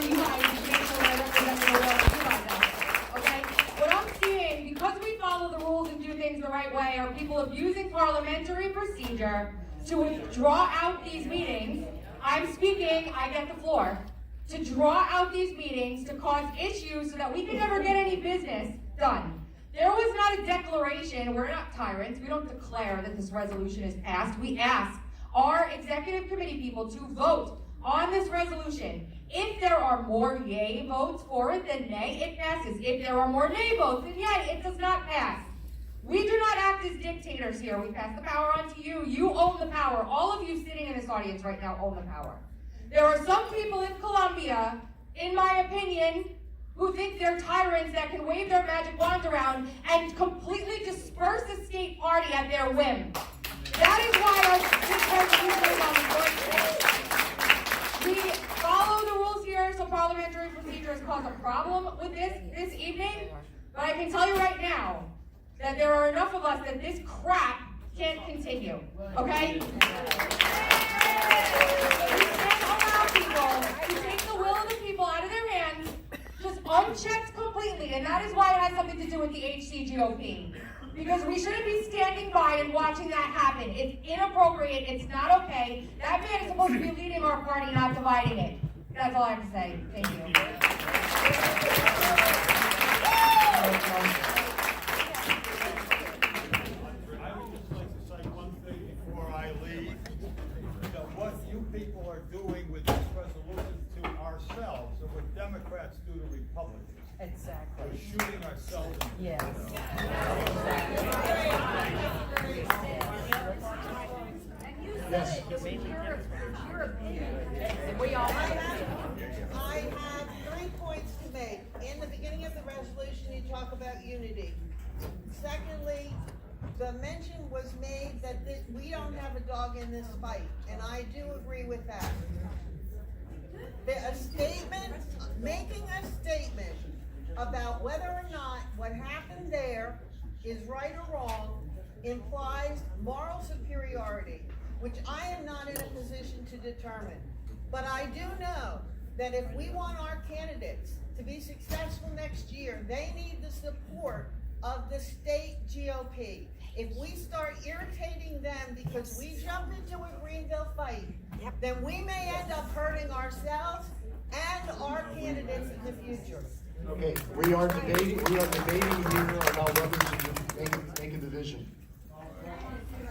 you guys to make sure I represent the world and do myself. Okay? What I'm seeing, because we follow the rules and do things the right way, are people abusing parliamentary procedure to draw out these meetings. I'm speaking, I get the floor. To draw out these meetings, to cause issues so that we can never get any business done. There was not a declaration. We're not tyrants. We don't declare that this resolution is passed. We ask our executive committee people to vote on this resolution. If there are more yay votes for it than nay, it passes. If there are more nay votes than yay, it does not pass. We do not act as dictators here. We pass the power on to you. You own the power. All of you sitting in this audience right now own the power. There are some people in Colombia, in my opinion, who think they're tyrants that can wave their magic wands around and completely disperse the state party at their whim. That is why this resolution is on the board today. We follow the rules here, so parliamentary procedure has caused a problem with this evening. But I can tell you right now that there are enough of us that this crap can't continue. Okay? We can't allow people to take the will of the people out of their hands, just unchecked completely, and that is why it has something to do with the HCGOP. Because we shouldn't be standing by and watching that happen. It's inappropriate. It's not okay. That man is supposed to be leading our party, not dividing it. That's all I have to say. Thank you. I would just like to say one thing before I leave. That what you people are doing with this resolution to ourselves, or what Democrats do to Republicans. Exactly. We're shooting ourselves in the Yes. foot. Yes. Your opinion. And we all I have 3 points to make. In the beginning of the resolution, you talk about unity. Secondly, the mention was made that we don't have a dog in this fight, and I do agree with that. Making a statement about whether or not what happened there is right or wrong implies moral superiority, which I am not in a position to determine. But I do know that if we want our candidates to be successful next year, they need the support of the state GOP. If we start irritating them because we jump into a Greenville fight, then we may end up hurting ourselves and our candidates in the future. Okay, we are debating here about whether to make a division.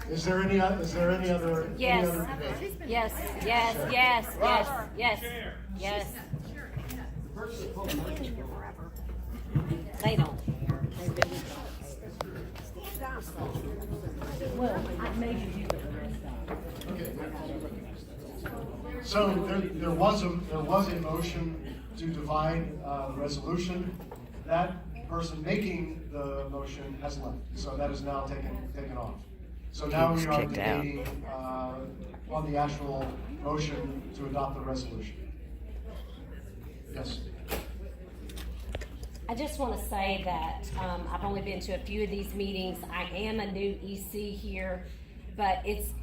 Is there any other Yes. any other debate? Yes. They don't. well, maybe you. Okay. So there was a motion to divide the resolution. That person making the motion has left, so that is now taken off. So now we are debating on the actual motion to adopt the resolution. Yes. I just want to say that I've only been to a few of these meetings. I am a new EC here, but it's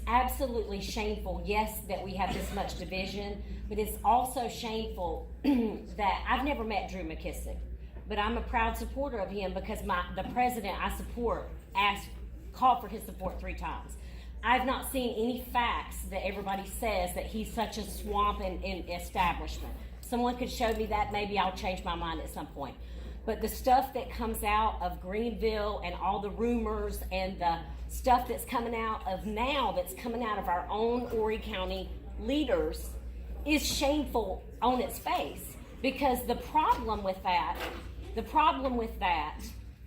absolutely shameful, yes, that we have this much division, but it's also shameful that I've never met Drew McKissick, but I'm a proud supporter of him because the president I support called for his support 3 times. I've not seen any facts that everybody says that he's such a swamp in establishment. Someone could show me that, maybe I'll change my mind at some point. But the stuff that comes out of Greenville and all the rumors and the stuff that's coming out of now, that's coming out of our own Horry County leaders, is shameful on its face. Because the problem with that,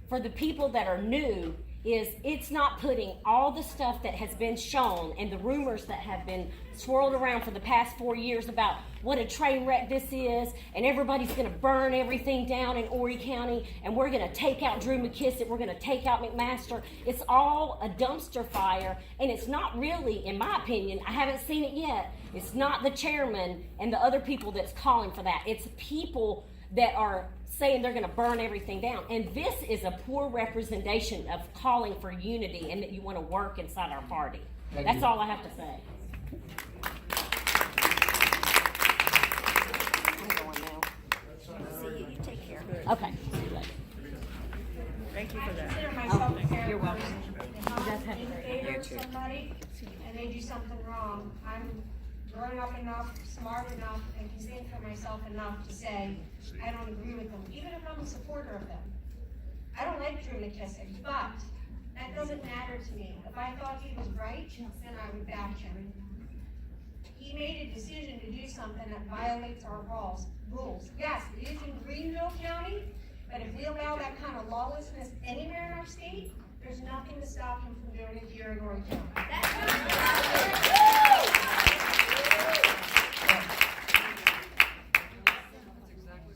for the people that are new, is it's not putting all the stuff that has been shown and the rumors that have been swirled around for the past 4 years about what a train wreck this is, and everybody's going to burn everything down in Horry County, and we're going to take out Drew McKissick, we're going to take out McMaster. It's all a dumpster fire, and it's not really, in my opinion, I haven't seen it yet, it's not the chairman and the other people that's calling for that. It's people that are saying they're going to burn everything down. And this is a poor representation of calling for unity and that you want to work inside our party. That's Thank you. That's all I have to say. Thank you. All right, I'm grown up enough, smart enough, and can think for myself enough to say, I don't agree with them, even if I'm a supporter of them. I don't like Drew McKissick, but that doesn't matter to me. If I thought he was right, then I would back him. He made a decision to do something that violates our rules. Yes, it is in Greenville County, but if we allow that kind of lawlessness anywhere in our state, there's nothing to stop him from doing it here in Horry County.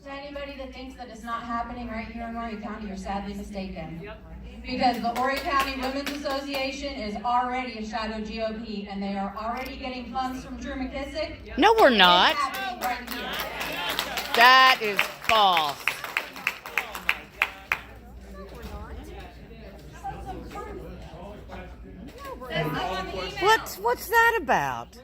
To anybody that thinks that it's not happening right here in Horry County, you're sadly mistaken. Because the Horry County Women's Association is already a shadow GOP, and they are already getting funds from Drew McKissick. No, we're not. It's happening right here. That is false. What's that about?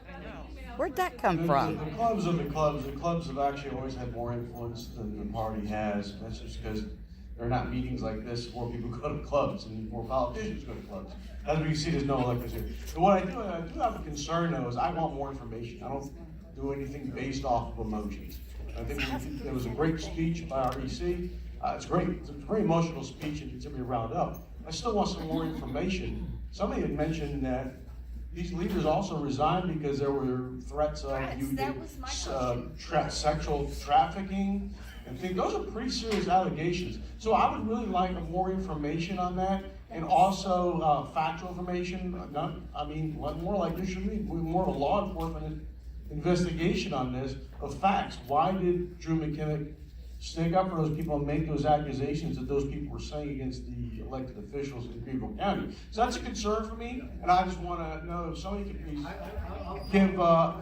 Where'd that come from? The clubs are the clubs. The clubs have actually always had more influence than the party has. That's just because there are not meetings like this where people go to clubs and more politicians go to clubs. As we can see, there's no electors here. But what I do have a concern though is I want more information. I don't do anything based off of emotions. I think there was a great speech by our EC. It's great. It's a very emotional speech and it's to be round up. I still want some more information. Somebody had mentioned that these leaders also resigned because there were threats of sexual trafficking and things. Those are pretty serious allegations. So I would really like more information on that, and also factual information. More like there should be more of a law enforcement investigation on this of facts. Why did Drew McKissick stick up for those people and make those accusations that those people were saying against the elected officials in Greenville County? So that's a concern for me, and I just want to know if somebody could please give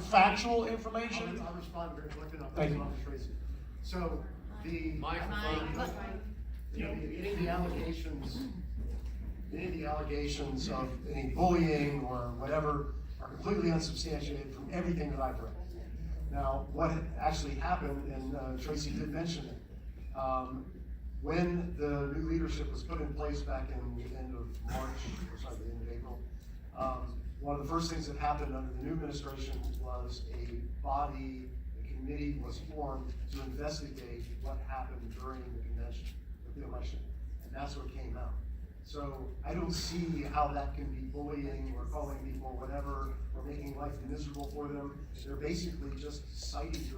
factual information. I'll respond very quickly. Thank you. Tracy. So any of the allegations of any bullying or whatever are completely unsubstantiated from everything that I've read. Now, what actually happened, and Tracy did mention it, when the new leadership was put in place back in the end of March, the end of April, one of the first things that happened under the new administration was a committee was formed to investigate what happened during the convention, the election, and that's what came out. So I don't see how that can be bullying or calling people whatever or making life miserable for them. They're basically just citing the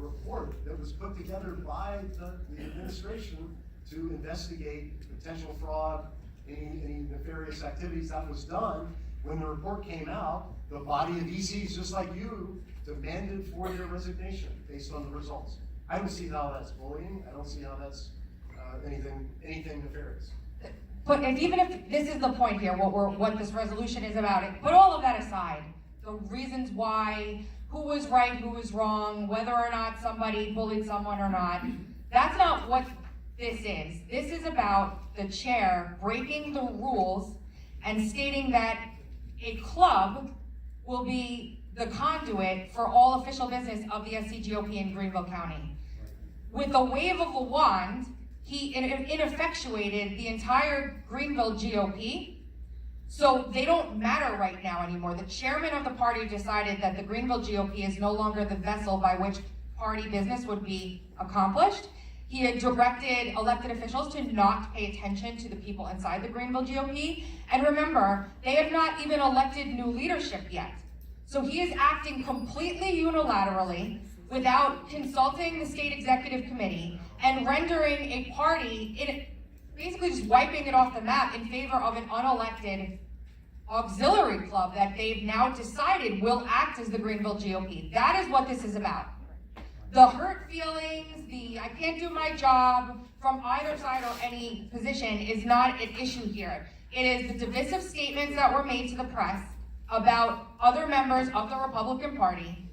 report that was put together by the administration to investigate potential fraud, any nefarious activities that was done. When the report came out, the body of ECs, just like you, demanded for their resignation based on the results. I don't see how that's bullying. I don't see how that's anything nefarious. But even if this is the point here, what this resolution is about, put all of that aside. The reasons why, who was right, who was wrong, whether or not somebody bullied someone or not, that's not what this is. This is about the chair breaking the rules and stating that a club will be the conduit for all official business of the HCGOP in Greenville County. With a wave of a wand, he ineffectuated the entire Greenville GOP, so they don't matter right now anymore. The chairman of the party decided that the Greenville GOP is no longer the vessel by which party business would be accomplished. He had directed elected officials to not pay attention to the people inside the Greenville GOP. And remember, they have not even elected new leadership yet. So he is acting completely unilaterally without consulting the state executive committee and rendering a party, basically just wiping it off the map in favor of an unelected auxiliary club that they've now decided will act as the Greenville GOP. That is what this is about. The hurt feelings, the I can't do my job from either side or any position is not an issue here. It is the divisive statements that were made to the press about other members of the Republican Party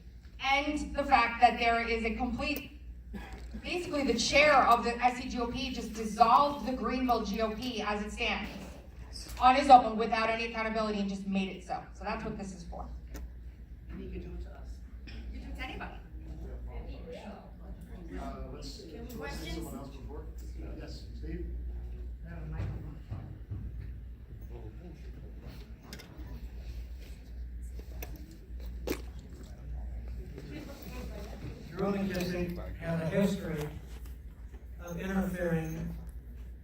and the fact that there is a complete, basically the chair of the HCGOP just dissolved the Greenville GOP as it stands on his own without any accountability and just made it so. So that's what this is for. And you can do it to us. You can do it to anybody. Let's someone else before. Yes, Steve? Drew McKissick has a history of interfering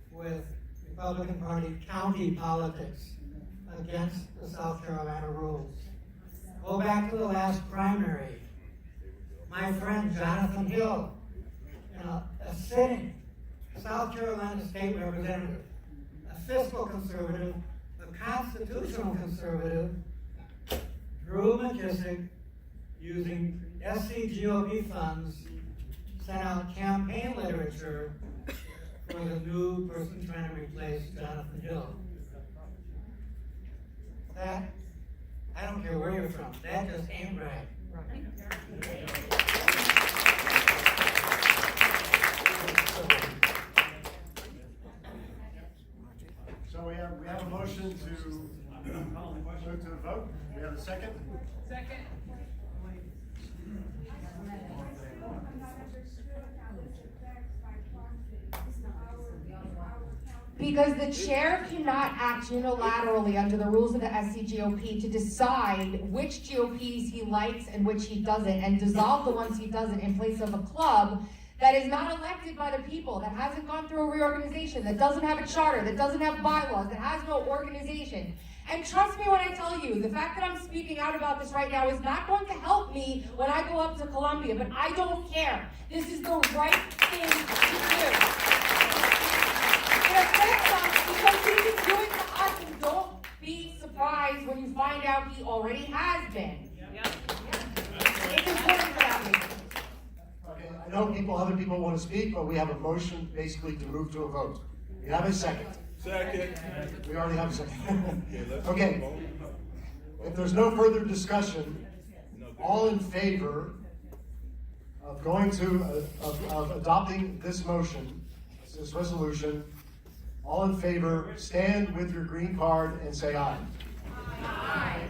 with Republican Party county politics against the South Carolina rules. Go back to the last primary. My friend Jonathan Hill, a sitting South Carolina state representative, a fiscal conservative, a constitutional conservative, Drew McKissick, using HCGOP funds, sent out campaign literature for the new person trying to replace Jonathan Hill. That, I don't care where you're from, that just ain't right. So we have a motion to move to a vote. We have a second? Second. Because the chair cannot act unilaterally under the rules of the SCGOP to decide which GOPs he likes and which he doesn't, and dissolve the ones he doesn't in place of a club that is not elected by the people, that hasn't gone through a reorganization, that doesn't have a charter, that doesn't have bylaws, that has no organization. And trust me when I tell you, the fact that I'm speaking out about this right now is not going to help me when I go up to Columbia, but I don't care. This is the right thing to do. It affects us because he can do it to us, and don't be surprised when you find out he already has been. It's important for that reason. Okay, I know other people want to speak, but we have a motion basically to move to a vote. We have a second. Second. We already have a second. Okay. If there's no further discussion, all in favor of going to, of adopting this motion, this resolution, all in favor, stand with your green card and say aye. Aye.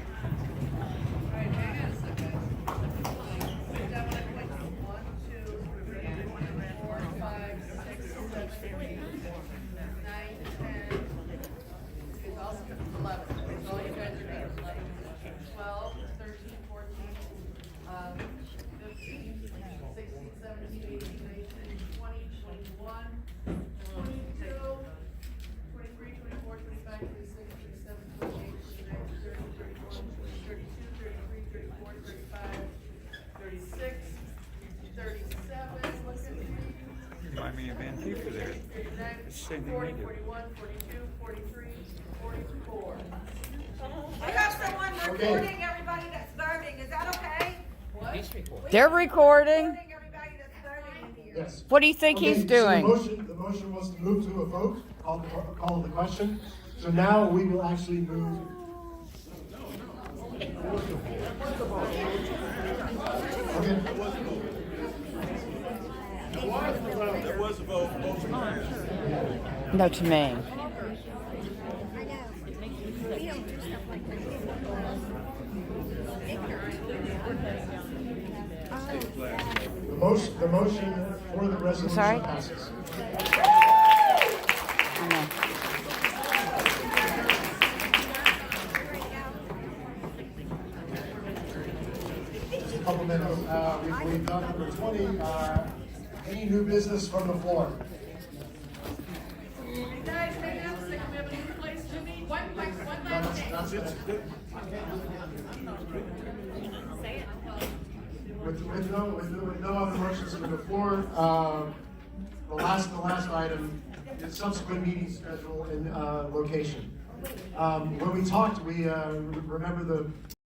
Remind me of Antifa there. It's the same thing we do. 41, 42, 43, 44. I got someone recording everybody that's voting. Is that okay? They're recording. Recording everybody that's voting in here. Yes. What do you think he's So doing? the motion was to move to a vote, call the question. So now we will actually move. Okay. There was a vote. No, to me. The motion for the resolution Sorry? passes. I know. Just a couple minutes. We've done number 20. Any new business from the floor? Guys, hang out a second. We have a new place to meet. One last thing. That's it. With no other motions from the floor, the last item is subsequent meeting schedule and location. When we talked, we remember the